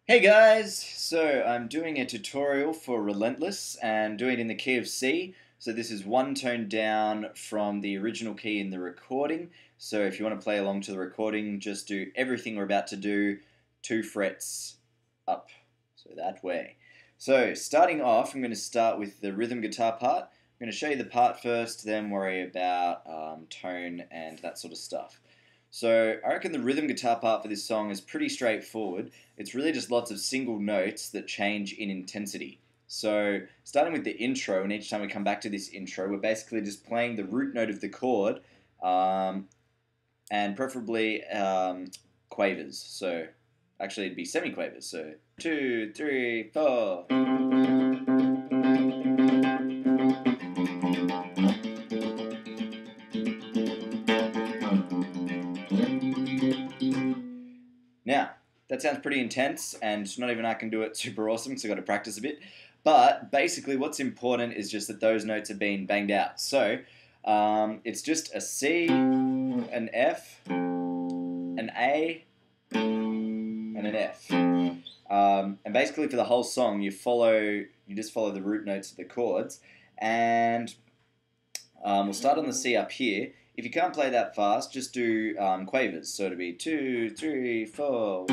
Hey guys! So I'm doing a tutorial for Relentless and doing it in the key of C. So this is one tone down from the original key in the recording. So if you want to play along to the recording, just do everything we're about to do 2 frets up. So that way. So starting off, I'm going to start with the rhythm guitar part. I'm going to show you the part first, then worry about tone and that sort of stuff. So I reckon the rhythm guitar part for this song is pretty straightforward. It's really just lots of single notes that change in intensity. So starting with the intro, and each time we come back to this intro, we're basically just playing the root note of the chord, and preferably quavers. So actually it'd be semiquavers. So 2, 3, 4. Now, that sounds pretty intense, and not even I can do it super awesome because I've got to practice a bit. But basically, what's important is just that those notes are being banged out. So it's just a C, an F, an A, and an F. And basically, for the whole song, you just follow the root notes of the chords, and we'll start on the C up here. If you can't play that fast, just do quavers. So it'll be 2, 3, 4. 4.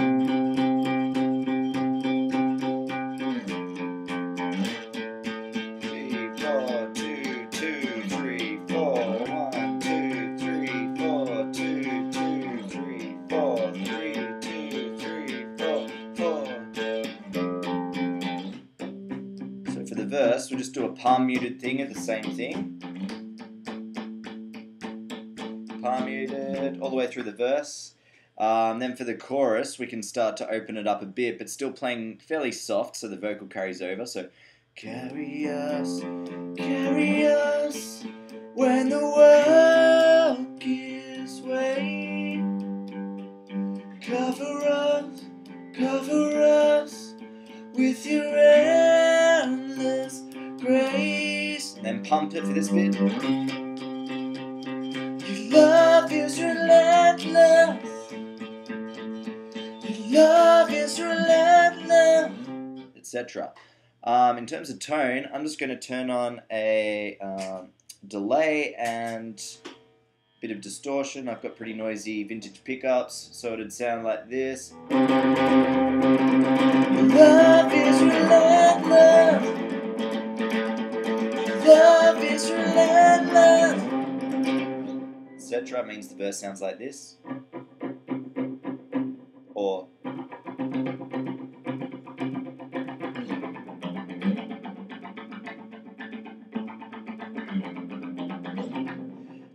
So for the verse, we'll just do a palm muted thing of the same thing. Palm muted all the way through the verse. Then for the chorus, we can start to open it up a bit, but still playing fairly soft so the vocal carries over. So carry us when the world gives way. Cover us with your endless grace. And then pump it for this bit. Your love is relentless. Your love is relentless, etc. In terms of tone, I'm just going to turn on a delay and a bit of distortion. I've got pretty noisy vintage pickups, so it'd sound like this. Your love is relentless. Your love is relentless, etc. Means the verse sounds like this. Or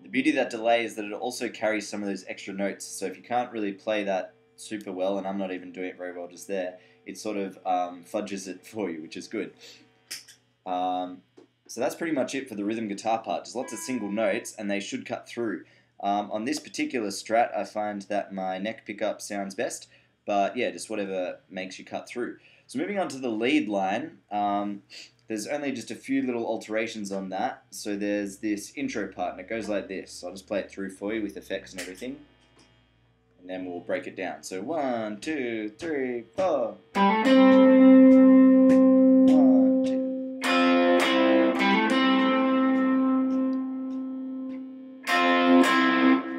the beauty of that delay is that it also carries some of those extra notes. So if you can't really play that super well, and I'm not even doing it very well just there, it sort of fudges it for you, which is good. So that's pretty much it for the rhythm guitar part. Just lots of single notes, and they should cut through. On this particular strat, I find that my neck pickup sounds best, but yeah, just whatever makes you cut through. So moving on to the lead line, there's only just a few little alterations on that. So there's this intro part, and it goes like this. I'll just play it through for you with effects and everything, and then we'll break it down. So 1, 2, 3, 4. 1, 2.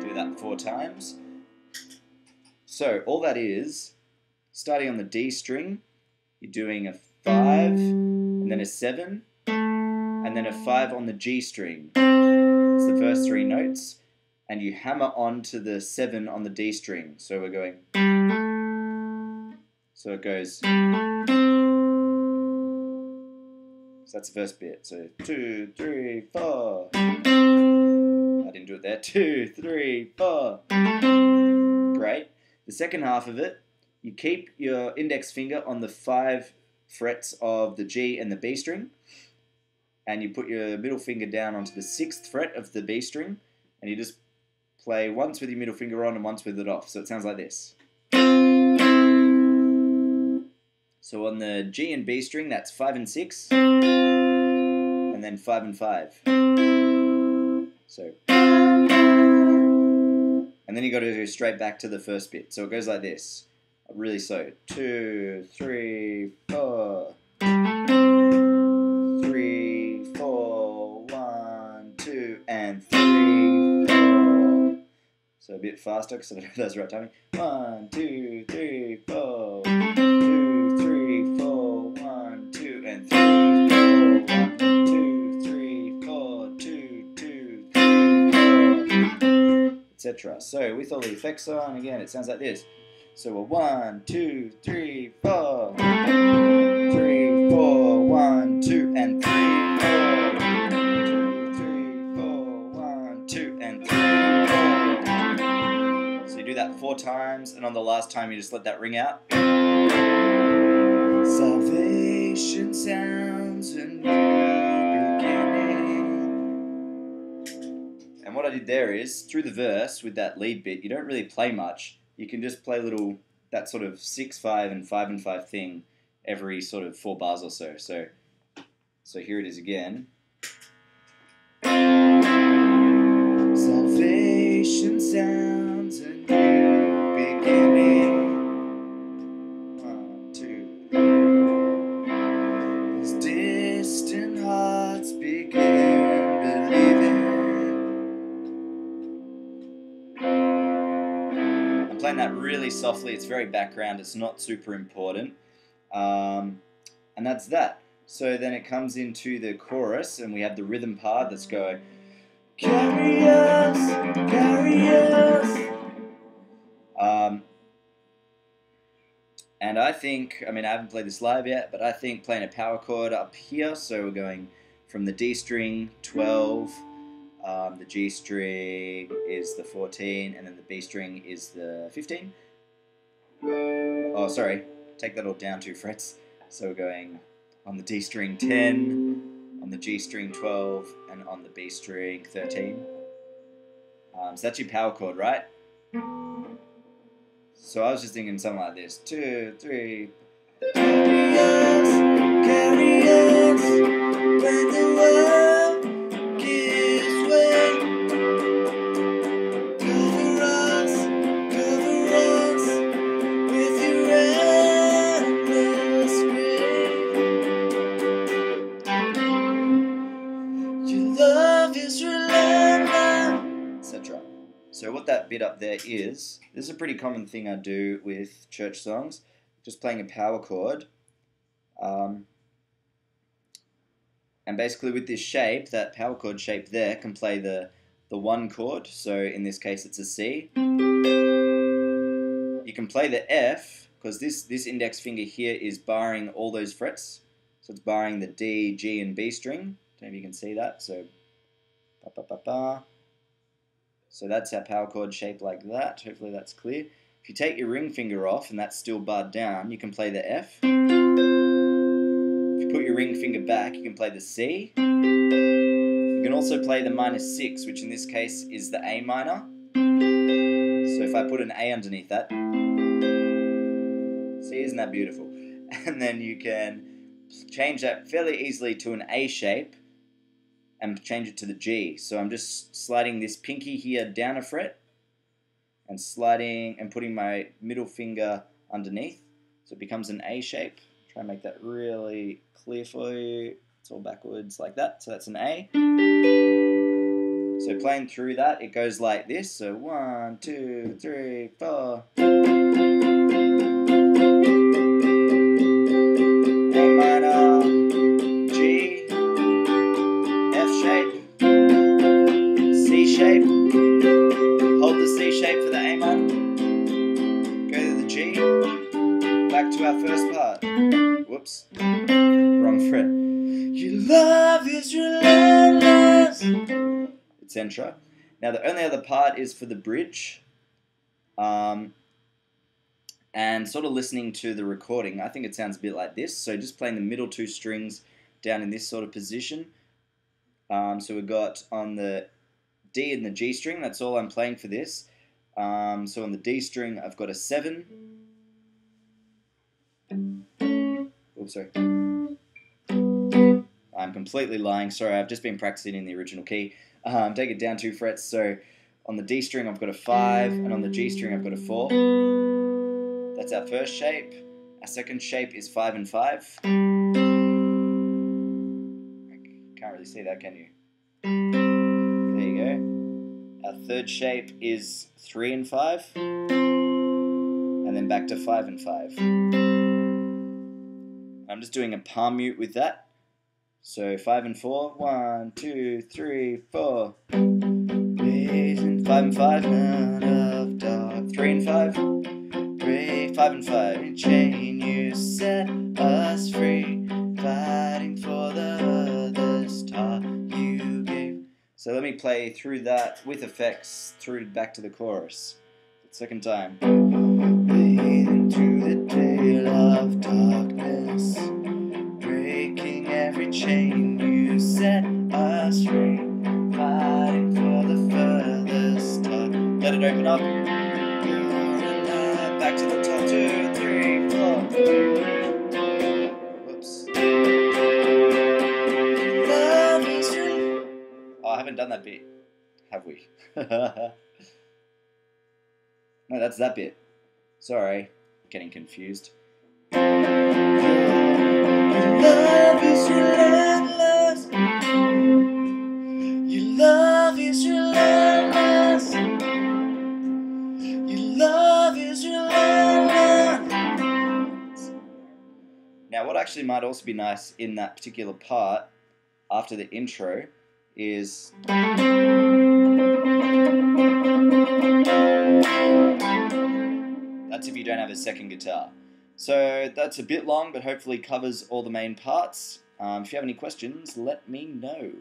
Do that 4 times. So all that is, starting on the D string, you're doing a 5, and then a 7, and then a 5 on the G string. It's the first 3 notes, and you hammer onto the 7 on the D string. So we're going, so it goes, so that's the first bit. So 2, 3, 4. I didn't do it there. 2, 3, 4. Great. The second half of it, you keep your index finger on the 5 frets of the G and the B string, and you put your middle finger down onto the 6th fret of the B string, and you just play once with your middle finger on and once with it off. So it sounds like this. So on the G and B string, that's 5 and 6, and then 5 and 5. So, and then you got to go straight back to the first bit. So it goes like this. really slow. 2, 3, 4. 3, 4, 1, 2, and 3, 4. So a bit faster because I don't know if that's the right timing. 1, 2, 3, 4. 2, 3, 4, 1, 2, and 3, 4. 1, 2, 3, 4, 2, 2, 3, 4, etc. So with all the effects on, again, it sounds like this. So we're 1, 2, 3, 4. 3, 4, 1, 2, and 3, 4. 2, 3, 4, 1, 2, and 3, 4. So you do that 4 times, and on the last time you just let that ring out. Salvation sounds a new beginning. And what I did there is, through the verse, with that lead bit, you don't really play much. You can just play little, that sort of 6-5 and 5-5 thing every sort of 4 bars or so. So here it is again. Salvation sounds a new beginning. 1, 2. As distant hearts begin believing. I'm playing that really softly. It's very background. It's not super important. And that's that. So then it comes into the chorus, and we have the rhythm part that's going, carry us, carry us. And I think, I mean, I haven't played this live yet, but I think playing a power chord up here, so we're going from the D string, 12, the G string is the 14, and then the B string is the 15. Oh, sorry, take that all down 2 frets. So we're going on the D string 10, on the G string 12, and on the B string 13. So that's your power chord, right? So I was just thinking something like this. 2, 3. Carry us when the world gives way. Cover us with your endless grace. Your love is relentless, etc. So what that bit up there is, this is a pretty common thing I do with church songs, just playing a power chord. And basically with this shape, that power chord shape there can play the 1 chord. So in this case it's a C. You can play the F, because this index finger here is barring all those frets. So it's barring the D, G, and B string. Don't know if you can see that. So ba ba ba ba. So that's our power chord shape like that. Hopefully that's clear. If you take your ring finger off and that's still barred down, you can play the F. If you put your ring finger back, you can play the C. You can also play the -6, which in this case is the A minor. So if I put an A underneath that, see, isn't that beautiful? And then you can change that fairly easily to an A shape and change it to the G. So I'm just sliding this pinky here down a fret and sliding and putting my middle finger underneath. So it becomes an A shape. Try and make that really clear for you. It's all backwards like that. So that's an A. So playing through that, it goes like this. So 1, 2, 3, 4. A minor, G, F shape, C shape. Hold the C shape for the A minor. Go to the G. Back to our first part. Whoops. Wrong fret. Your love is relentless, etc. Now the only other part is for the bridge. And sort of listening to the recording, I think it sounds a bit like this. So just playing the middle 2 strings down in this sort of position. So we've got on the D and the G string, that's all I'm playing for this. So on the D string, I've got a 7. Oops, sorry. I'm completely lying. Sorry, I've just been practicing in the original key. Take it down 2 frets. So on the D string, I've got a 5, and on the G string, I've got a 4. That's our first shape. Our second shape is 5 and 5. Can't really see that, can you? There you go. Our third shape is 3 and 5. And then back to 5 and 5. I'm just doing a palm mute with that. So 5 and 4. 1, 2, 3, 4. 5 and 5. None of dark. 3 and 5. 5 and 5. Chain, you set us free. Fighting for the star you gave. So let me play through that with effects through back to the chorus. Second time. Bathe into the tail of darkness, breaking every chain, you set us free, fighting for the furthest star. Let it open up. Back to the top. 2, 3, 4. Whoops. Love is real. Oh, I haven't done that bit, have we? No, that's that bit. Sorry, getting confused. Your love is relentless. Your love is relentless. Your love is relentless. Now, what actually might also be nice in that particular part, after the intro, is... That's if you don't have a second guitar. So that's a bit long, but hopefully covers all the main parts. If you have any questions, let me know.